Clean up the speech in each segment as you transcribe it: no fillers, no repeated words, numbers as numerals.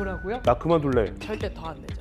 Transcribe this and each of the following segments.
뭐라고요? 나 그만둘래. 절대 더 안 되죠.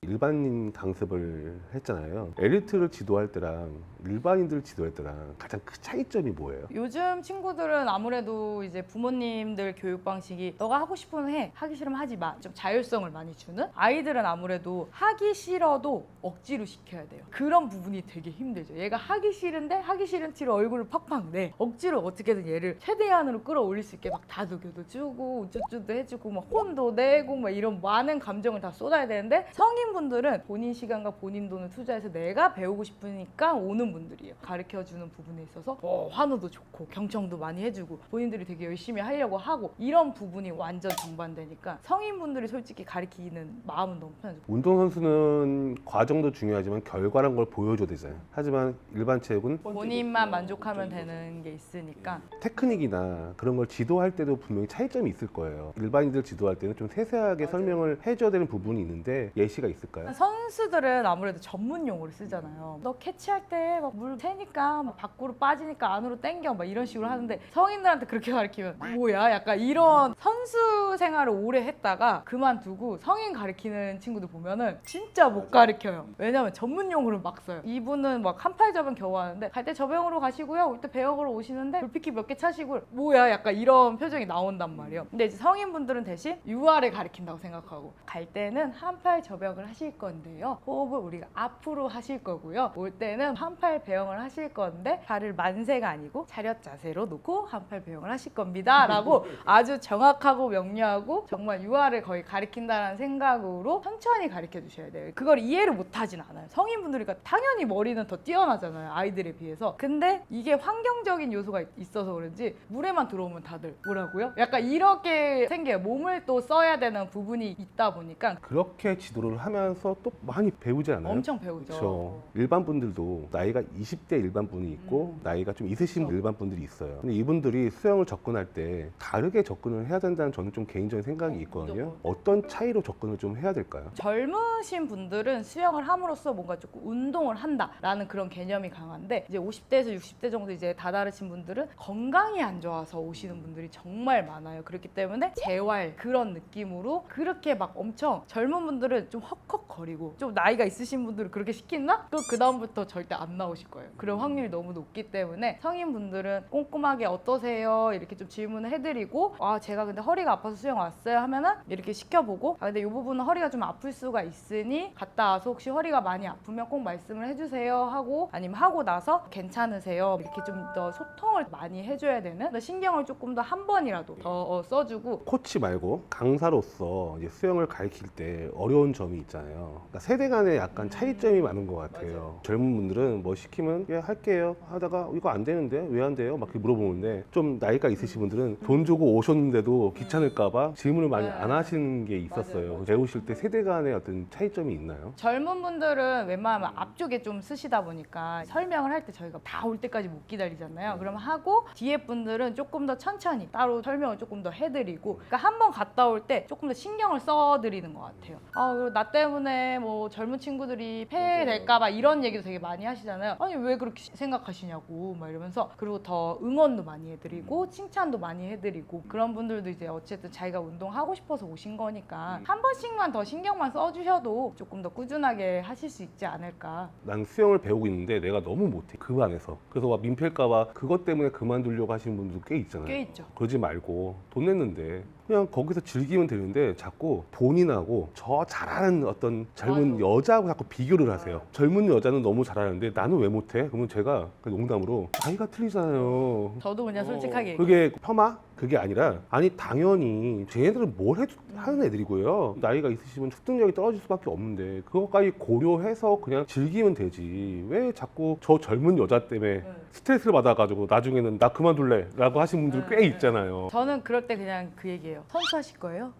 일반인 강습을 했잖아요. 엘리트를 지도할 때랑 일반인들을 지도할 때랑 가장 큰 차이점이 뭐예요? 요즘 친구들은 아무래도 이제 부모님들 교육 방식이 너가 하고 싶으면 해, 하기 싫으면 하지 마. 좀 자율성을 많이 주는? 아이들은 아무래도 하기 싫어도 억지로 시켜야 돼요. 그런 부분이 되게 힘들죠. 얘가 하기 싫은데 하기 싫은 티로 얼굴을 팍팍 내. 억지로 어떻게든 얘를 최대한으로 끌어올릴 수 있게 막 다독여도 주고 우쭈쭈도 해주고 막 혼도 내고 막 이런 많은 감정을 다 쏟아야 되는데 성인분들은 본인 시간과 본인 돈을 투자해서 내가 배우고 싶으니까 오는 분들이에요. 가르쳐주는 부분에 있어서 환호도 좋고 경청도 많이 해주고 본인들이 되게 열심히 하려고 하고 이런 부분이 완전 정반대니까 성인분들이 솔직히 가르치는 마음은 너무 편하죠. 운동선수는 과정도 중요하지만 결과란 걸 보여줘야 되잖아요. 하지만 일반 체육은 본인만 만족하면 되는 게 있으니까 테크닉이나 그런 걸 지도할 때도 분명히 차이점이 있을 거예요. 일반인들 지도할 때는 좀 세세하게 설명을 해줘야 되는 부분이 있는데 예시가 있을까요? 선수들은 아무래도 전문 용어를 쓰잖아요. 너 캐치할 때 막 물 새니까 막 밖으로 빠지니까 안으로 당겨 막 이런 식으로 하는데 성인들한테 그렇게 가르치면 뭐야? 약간 이런 선수 생활을 오래 했다가 그만두고 성인 가르치는 친구들 보면은 진짜 못 가르쳐요. 왜냐면 전문 용어를 막 써요. 이분은 막 한 팔 접은 겨우 하는데 갈 때 저병으로 가시고요. 올 때 배영으로 오시는데 골피키 몇 개 차시고 뭐야? 약간 이런 표정이 나온단 말이에요. 근데 이제 성인분들은 대신 UR을 가르친다고 생각하고 갈 때는 한 팔 저병을 하실 건데요. 호흡을 우리가 앞으로 하실 거고요. 올 때는 한 팔 배영을 하실 건데 발을 만세가 아니고 차렷 자세로 놓고 한 팔 배영을 하실 겁니다. 라고 아주 정확하고 명료하고 정말 UR을 거의 가르친다는 생각으로 천천히 가르쳐 주셔야 돼요. 그걸 이해를 못 하진 않아요. 성인분들이니까 당연히 머리는 더 뛰어나잖아요. 아이들에 비해서. 근데 이게 환경적인 요소가 있어서 그런지 물에만 들어오면 다들 뭐라고요? 약간 이렇게 생겨요. 몸을 또 써야 되는 부분이 있다 보니까 그렇게 지도를 하면서 또 많이 배우지 않아요? 엄청 배우죠. 그렇죠. 일반 분들도 나이가 20대 일반 분이 있고 나이가 좀 있으신 그렇죠. 일반 분들이 있어요. 근데 이분들이 수영을 접근할 때 다르게 접근을 해야 된다는 저는 좀 개인적인 생각이 있거든요. 어떤 차이로 접근을 좀 해야 될까요? 젊으신 분들은 수영을 함으로써 뭔가 조금 운동을 한다라는 그런 개념이 강한데 이제 50대에서 60대 정도 이제 다다르신 분들은 건강이 안 좋아서 오시는 분들이 정말 많아요. 그렇기 때문에 재활 그런 느낌으로 그렇게 막 엄청 젊은 분들은 좀 헉헉거리고 좀 나이가 있으신 분들은 그렇게 시키나? 또 그 다음부터 절대 안 나오실 거예요. 그런 확률이 너무 높기 때문에 성인분들은 꼼꼼하게 어떠세요? 이렇게 좀 질문을 해드리고 아 제가 근데 허리가 아파서 수영 왔어요 하면은 이렇게 시켜보고 아 근데 이 부분은 허리가 좀 아플 수가 있으니 갔다 와서 혹시 허리가 많이 아프면 꼭 말씀을 해주세요 하고 아니면 하고 나서 괜찮으세요 이렇게 좀 더 소통을 많이 해줘야 되는 신경을 조금 더 한 번이라도 더 써주고 코치 말고 강사로서 이제 수영을 가르칠 때 어려운 점이 있잖아요. 그러니까 세대 간에 약간 차이점이 많은 것 같아요. 젊은 분들은 뭐 시키면 예, 할게요 하다가 이거 안 되는데 왜 안 돼요? 막 이렇게 물어보는데 좀 나이가 있으신 분들은 돈 주고 오셨는데도 귀찮을까봐 질문을 많이 안 하시는 게 있었어요. 배우실 때 세대 간의 어떤 차이점이 있나요? 젊은 분들은 웬만하면 앞쪽에 좀 쓰시다 보니까 설명을 할 때 저희가 다 올 때까지 못 기다리잖아요. 그럼 하고 뒤에 분들은 조금 더 천천히 따로 설명을 조금 더 해드리고 그러니까 한 번 갔다 올 때 조금 더 신경을 써드리는 것 같아요. 나 때문에 뭐 젊은 친구들이 폐해될까봐 이런 얘기도 되게 많이 하시잖아요. 아니 왜 그렇게 생각하시냐고 막 이러면서 그리고 더 응원도 많이 해드리고 칭찬도 많이 해드리고 그런 분들도 이제 어쨌든 자기가 운동하고 싶어서 오신 거니까 한 번씩만 더 신경만 써주셔도 조금 더 꾸준하게 하실 수 있지 않을까. 난 수영을 배우고 있는데 내가 너무 못해 그 안에서 그래서 막 민폐일까봐 그것 때문에 그만두려고 하시는 분들도 꽤 있잖아요. 꽤 있죠. 그러지 말고 돈 냈는데 그냥 거기서 즐기면 되는데 자꾸 본인하고 저 잘하는 어떤 젊은 맞아. 여자하고 자꾸 비교를 하세요. 젊은 여자는 너무 잘하는데 나는 왜 못해? 그러면 제가 농담으로 나이가 틀리잖아요. 저도 그냥 솔직하게 그게 폄하? 그게 아니라 아니 당연히 쟤네들은 뭘 해도 하는 애들이고요. 나이가 있으시면 습득력이 떨어질 수밖에 없는데 그것까지 고려해서 그냥 즐기면 되지 왜 자꾸 저 젊은 여자 때문에 스트레스를 받아가지고 나중에는 나 그만둘래 라고 하신 분들 꽤 있잖아요. 저는 그럴 때 그냥 그 얘기예요. 선수하실 거예요?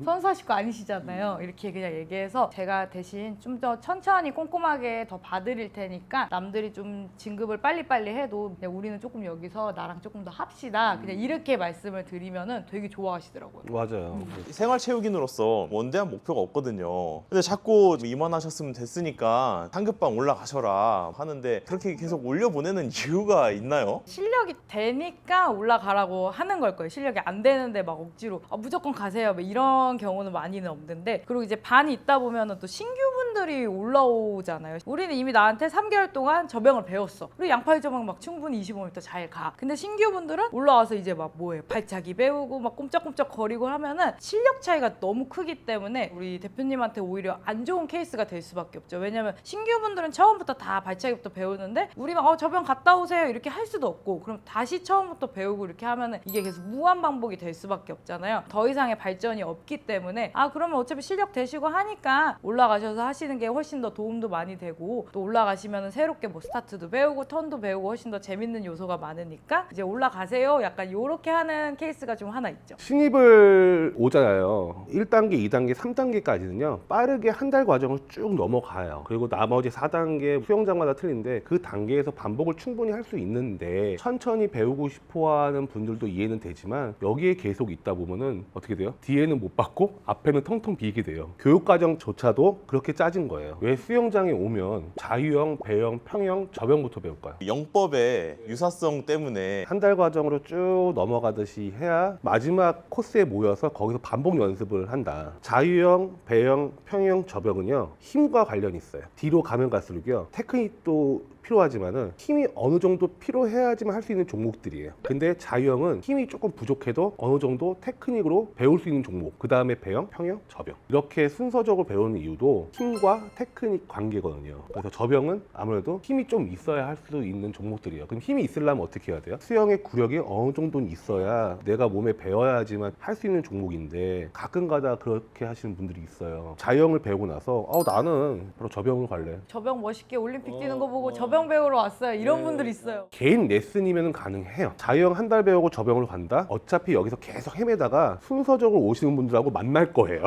선수하실 거 아니시잖아요. 이렇게 그냥 얘기해서 제가 대신 좀 더 천천히 꼼꼼하게 더 봐드릴 테니까 남들이 좀 진급을 빨리빨리 해도 그냥 우리는 조금 여기서 나랑 조금 더 합시다. 그냥 이렇게 말씀 말씀을 드리면은 되게 좋아하시더라고요. 맞아요. 생활체육인으로서 원대한 목표가 없거든요. 근데 자꾸 임원하셨으면 됐으니까 상급방 올라가셔라 하는데 그렇게 계속 올려보내는 이유가 있나요? 실력이 되니까 올라가라고 하는 걸 거예요. 실력이 안 되는데 막 억지로 무조건 가세요. 뭐 이런 경우는 많이는 없는데, 그리고 이제 반이 있다 보면은 또 신규분들이 올라오잖아요. 우리는 이미 나한테 3개월 동안 저병을 배웠어. 그리고 양파리 저병 막 충분히 25m 잘 가. 근데 신규분들은 올라와서 이제 막 뭐예요? 발차기 배우고 막 꼼짝꼼짝 거리고 하면은 실력 차이가 너무 크기 때문에 우리 대표님한테 오히려 안 좋은 케이스가 될 수밖에 없죠. 왜냐면 신규분들은 처음부터 다 발차기부터 배우는데 우리가 저병 갔다 오세요 이렇게 할 수도 없고, 그럼 다시 처음부터 배우고 이렇게 하면은 이게 계속 무한 반복이 될 수밖에 없잖아요. 더 이상의 발전이 없기 때문에 그러면 어차피 실력 되시고 하니까 올라가셔서 하시는 게 훨씬 더 도움도 많이 되고, 또 올라가시면은 새롭게 뭐 스타트도 배우고 턴도 배우고 훨씬 더 재밌는 요소가 많으니까 이제 올라가세요. 약간 요렇게 하는 케이스가 좀 하나 있죠. 신입을 오잖아요. 1단계, 2단계, 3단계까지는요. 빠르게 한 달 과정을 쭉 넘어가요. 그리고 나머지 4단계 수영장마다 틀린데 그 단계에서 반복을 충분히 할 수 있는데 천천히 배우고 싶어하는 분들도 이해는 되지만 여기에 계속 있다 보면은 어떻게 돼요? 뒤에는 못 받고 앞에는 텅텅 비게 돼요. 교육 과정조차도 그렇게 짜진 거예요. 왜 수영장에 오면 자유형, 배영, 평영, 저병부터 배울까요? 영법의 유사성 때문에 한 달 과정으로 쭉 넘어가듯이 해야 마지막 코스에 모여서 거기서 반복 연습을 한다. 자유형, 배영, 평영, 저병은요 힘과 관련이 있어요. 뒤로 가면 갈수록요 테크닉도 필요하지만은 힘이 어느 정도 필요해야지만 할 수 있는 종목들이에요. 근데 자유형은 힘이 조금 부족해도 어느 정도 테크닉으로 배울 수 있는 종목, 그 다음에 배영, 평영, 저병, 이렇게 순서적으로 배우는 이유도 힘과 테크닉 관계거든요. 그래서 저병은 아무래도 힘이 좀 있어야 할 수 있는 종목들이에요. 그럼 힘이 있으려면 어떻게 해야 돼요? 수영의 구력이 어느 정도는 있어야 내가 몸에 배워야지만 할 수 있는 종목인데 가끔가다 그렇게 하시는 분들이 있어요. 자유형을 배우고 나서 나는 바로 저병으로 갈래. 저병 멋있게 올림픽 뛰는 거 보고 저병 배우러 왔어요. 이런 분들 있어요. 개인 레슨이면 가능해요. 자유형 한 달 배우고 저병으로 간다? 어차피 여기서 계속 헤매다가 순서적으로 오시는 분들하고 만날 거예요.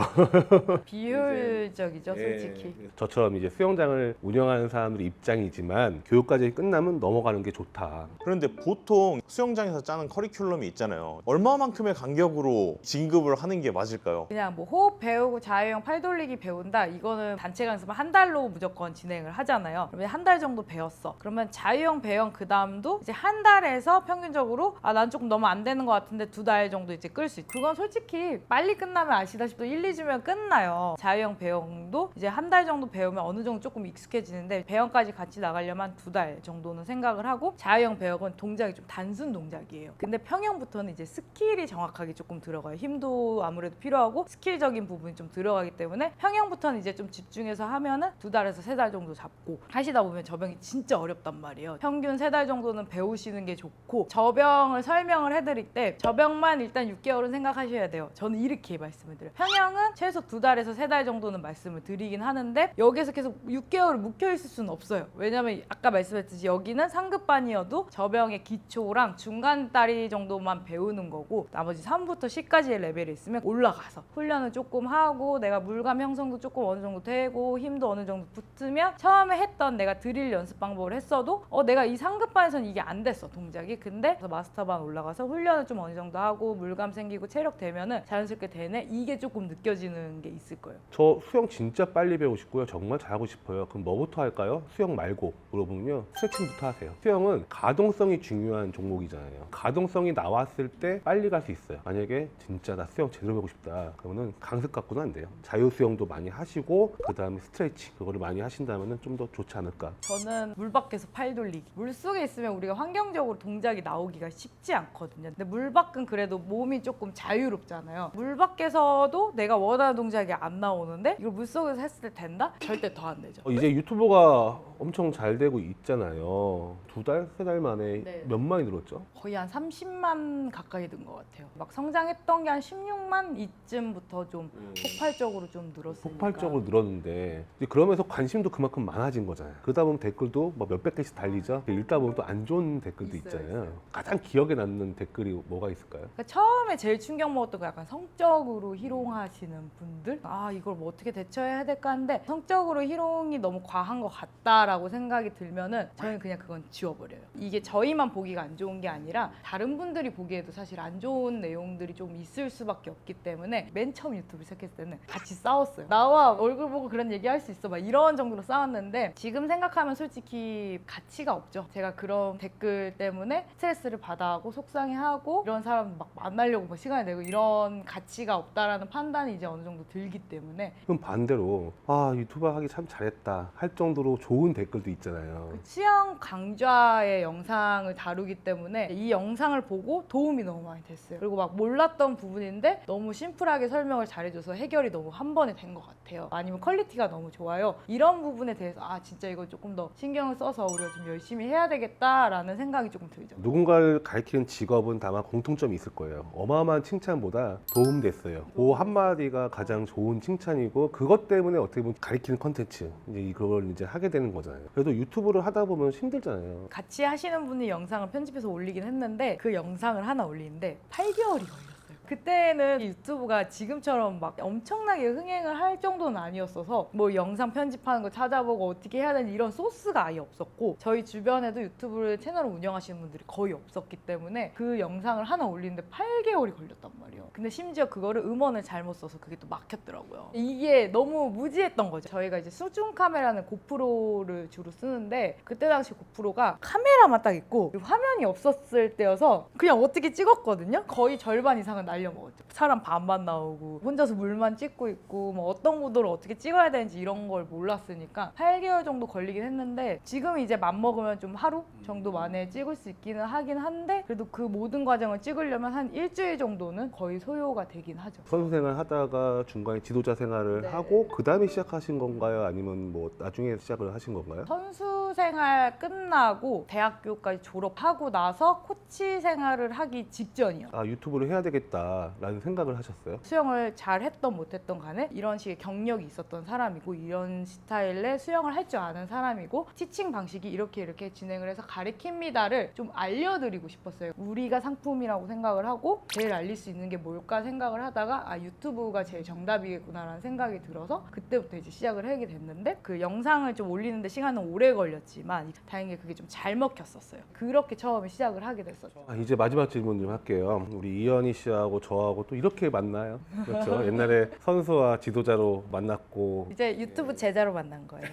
비효율적이죠, 솔직히. 저처럼 이제 수영장을 운영하는 사람들 입장이지만 교육까지 끝나면 넘어가는 게 좋다. 그런데 보통 수영장에서 짜는 커리큘럼이 있잖아요. 얼마만큼의 간격으로 진급을 하는 게 맞을까요? 그냥 뭐 호흡 배우고 자유형 팔 돌리기 배운다, 이거는 단체 강습은 한 달로 무조건 진행을 하잖아요. 그러면 한 달 정도 배웠어. 그러면 자유형, 배영 그 다음도 이제 한 달에서 평균적으로 난 조금 너무 안 되는 것 같은데 2달 정도 이제 끌 수 있고, 그건 솔직히 빨리 끝나면 아시다시피 1, 2주면 끝나요. 자유형, 배영도 이제 한 달 정도 배우면 어느 정도 조금 익숙해지는데 배영까지 같이 나가려면 2달 정도는 생각을 하고, 자유형, 배영은 동작이 좀 단순 동작이에요. 근데 평영부터는 이제 스킬이 정확하게 조금 들어가요. 힘도 아무래도 필요하고 스킬적인 부분이 좀 들어가기 때문에 평영부터는 이제 좀 집중해서 하면은 2달에서 3달 정도 잡고 하시다 보면 저병이 진짜 어렵단 말이에요. 평균 3달 정도는 배우시는 게 좋고, 저병을 설명을 해드릴 때 저병만 일단 6개월은 생각하셔야 돼요. 저는 이렇게 말씀을 드려요. 평영은 최소 2달에서 3달 정도는 말씀을 드리긴 하는데 여기서 계속 6개월을 묵혀있을 수는 없어요. 왜냐면 아까 말씀했듯이 여기는 상급반이어도 저병의 기초랑 중간 다리 정도만 배우는 거고, 나머지 3부터 10까지의 레벨이 있으면 올라가서 훈련을 조금 하고 내가 물감 형성도 조금 어느 정도 되고 힘도 어느 정도 붙으면 처음에 했던 내가 드릴 연습 방법을 했어도 내가 이 상급반에서는 이게 안 됐어, 동작이. 근데 마스터반 올라가서 훈련을 좀 어느 정도 하고 물감 생기고 체력 되면은 자연스럽게 되네, 이게 조금 느껴지는 게 있을 거예요. 저 수영 진짜 빨리 배우고 싶고요. 정말 잘하고 싶어요. 그럼 뭐부터 할까요? 수영 말고 물어보면요, 스트레칭부터 하세요. 수영은 가동성이 중요한 종목이잖아요. 가동성이 나왔을 때 빨리 갈 수 있어요. 만약에 진짜 나 수영 제대로 배우고 싶다 그러면은 강습 갖고는 안 돼요. 자유 수영도 많이 하시고 그 다음에 스트레칭 그거를 많이 하신다면은 좀 더 좋지 않을까. 저는 물 밖에서 팔 돌리기. 물 속에 있으면 우리가 환경적으로 동작이 나오기가 쉽지 않거든요. 근데 물 밖은 그래도 몸이 조금 자유롭잖아요. 물 밖에서도 내가 원하는 동작이 안 나오는데 이걸 물 속에서 했을 때 된다? 절대 더 안 되죠. 이제 유튜버가 엄청 잘 되고 있잖아요. 2달, 3달 만에 네. 몇만이 늘었죠? 거의 한 30만 가까이 든 것 같아요. 막 성장했던 게 한 16만 이쯤부터 좀 폭발적으로 좀 늘었으니까. 폭발적으로 늘었는데 이제 그러면서 관심도 그만큼 많아진 거잖아요. 그러다 보면 댓글도 뭐 몇백 개씩 달리죠. 읽다 보면 또 안 좋은 댓글도 있잖아요. 가장 기억에 남는 댓글이 뭐가 있을까요? 그러니까 처음에 제일 충격 먹었던 거 약간 성적으로 희롱하시는 분들, 이걸 뭐 어떻게 대처해야 될까 하는데 성적으로 희롱이 너무 과한 것 같다라고 없다라고 생각이 들면은 저희는 그냥 그건 지워버려요. 이게 저희만 보기가 안 좋은 게 아니라 다른 분들이 보기에도 사실 안 좋은 내용들이 좀 있을 수밖에 없기 때문에 맨 처음 유튜브 시작했을 때는 같이 싸웠어요. 나와 얼굴 보고 그런 얘기 할 수 있어 막 이런 정도로 싸웠는데 지금 생각하면 솔직히 가치가 없죠. 제가 그런 댓글 때문에 스트레스를 받아하고 속상해하고 이런 사람 막 만나려고 막 시간을 내고 이런 가치가 없다라는 판단이 이제 어느 정도 들기 때문에. 그럼 반대로 아 유튜브 하기 참 잘했다 할 정도로 좋은 댓글도 있잖아요. 수영 강좌의 영상을 다루기 때문에 이 영상을 보고 도움이 너무 많이 됐어요. 그리고 막 몰랐던 부분인데 너무 심플하게 설명을 잘해줘서 해결이 너무 한 번에 된 것 같아요. 아니면 퀄리티가 너무 좋아요. 이런 부분에 대해서 아 진짜 이거 조금 더 신경을 써서 우리가 좀 열심히 해야 되겠다라는 생각이 조금 들죠. 누군가를 가르치는 직업은 다만 공통점이 있을 거예요. 어마어마한 칭찬보다 도움됐어요. 그 한마디가 가장 좋은 칭찬이고 그것 때문에 어떻게 보면 가르치는 컨텐츠 이제 그걸 이제 하게 되는 거잖아요. 그래도 유튜브를 하다 보면 힘들잖아요. 같이 하시는 분이 영상을 편집해서 올리긴 했는데 그 영상을 하나 올리는데 8개월이 걸렸어요. 그때는 유튜브가 지금처럼 막 엄청나게 흥행을 할 정도는 아니었어서 뭐 영상 편집하는 거 찾아보고 어떻게 해야 되는지 이런 소스가 아예 없었고 저희 주변에도 유튜브 채널을 운영하시는 분들이 거의 없었기 때문에 그 영상을 하나 올리는데 8개월이 걸렸단 말이에요. 근데 심지어 그거를 음원을 잘못 써서 그게 또 막혔더라고요. 이게 너무 무지했던 거죠. 저희가 이제 수중 카메라는 고프로를 주로 쓰는데 그때 당시 고프로가 카메라만 딱 있고 화면이 없었을 때여서 그냥 어떻게 찍었거든요. 거의 절반 이상은 날려먹었죠. 사람 반만 나오고 혼자서 물만 찍고 있고 뭐 어떤 구도를 어떻게 찍어야 되는지 이런 걸 몰랐으니까 8개월 정도 걸리긴 했는데 지금 이제 맘먹으면 좀 하루 정도 만에 찍을 수 있기는 하긴 한데 그래도 그 모든 과정을 찍으려면 한 일주일 정도는 거의 소요가 되긴 하죠. 선수 생활 하다가 중간에 지도자 생활을 네. 하고 그 다음에 시작하신 건가요? 아니면 뭐 나중에 시작을 하신 건가요? 선수 생활 끝나고 대학교까지 졸업하고 나서 코치 생활을 하기 직전이요. 아 유튜브를 해야 되겠다라는 생각을 하셨어요? 수영을 잘 했던 못했던 간에 이런 식의 경력이 있었던 사람이고 이런 스타일의 수영을 할 줄 아는 사람이고 티칭 방식이 이렇게 진행을 해서 가르칩니다를 좀 알려드리고 싶었어요. 우리가 상품이라고 생각을 하고 제일 알릴 수 있는 게 뭘까 생각을 하다가 아 유튜브가 제일 정답이겠구나라는 생각이 들어서 그때부터 이제 시작을 하게 됐는데 그 영상을 좀 올리는데 시간은 오래 걸렸지만 다행히 그게 좀 잘 먹혔었어요. 그렇게 처음에 시작을 하게 됐었죠. 아, 이제 마지막 질문 좀 할게요. 우리 이현희 씨하고 저하고 또 이렇게 만나요. 그렇죠. 옛날에 선수와 지도자로 만났고 이제 유튜브 제자로 만난 거예요.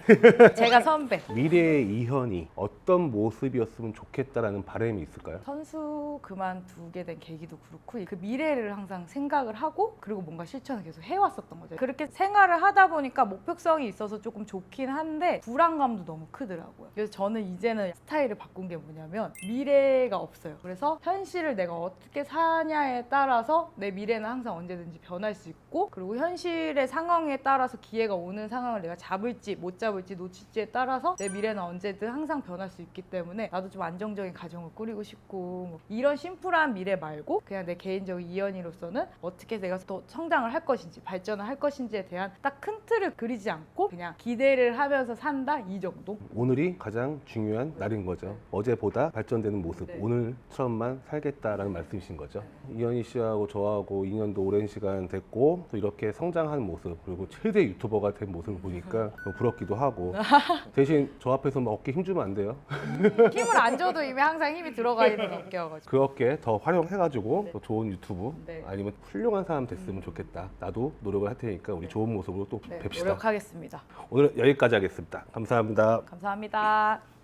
제가 선배. 미래의 이현이 어떤 모습이었으면 좋겠다라는 바람이 있을까요? 선수 그만두게 된 계기도 그렇고 그 미래를 항상 생각을 하고 그리고 뭔가 실천을 계속 해왔었던 거죠. 그렇게 생활을 하다 보니까 목표성이 있어서 조금 좋긴 한데 불안감도 너무 크더라고요. 그래서 저는 이제는 스타일을 바꾼 게 뭐냐면 미래가 없어요. 그래서 현실을 내가 어떻게 사냐에 따라서 내 미래는 항상 언제든지 변할 수 있고 그리고 현실의 상황에 따라서 기회가 오는 상황을 내가 잡을지 못 잡을지 놓칠지에 따라서 내 미래는 언제든 항상 변할 수 있기 때문에 나도 좀 안정적인 가정을 꾸리고 싶고 뭐 이런 심플한 미래 말고 그냥 내 개인적인 이현이로서는 어떻게 내가 더 성장을 할 것인지 발전을 할 것인지에 대한 딱 큰 틀을 그리지 않고 그냥 기대를 하면서 산다 이 정도? 오늘이 가장 중요한 날인 거죠. 어제보다 발전되는 모습, 네. 오늘처럼만 살겠다라는 말씀이신 거죠. 이현희 씨하고 저하고 2년도 오랜 시간 됐고 또 이렇게 성장한 모습 그리고 최대 유튜버가 된 모습을 보니까 뭐 부럽기도 하고 대신 저 앞에서 막 어깨 힘주면 안 돼요. 힘을 안 줘도 이미 항상 힘이 들어가 있는 어깨여가지고 그 어깨 더 활용해가지고 더 좋은 유튜브 네. 아니면 훌륭한 사람 됐으면 좋겠다. 나도 노력을 할 테니까 우리 좋은 모습으로 또 네, 뵙시다. 노력하겠습니다. 오늘 여기까지 하겠습니다. 감사합니다. 감사합니다.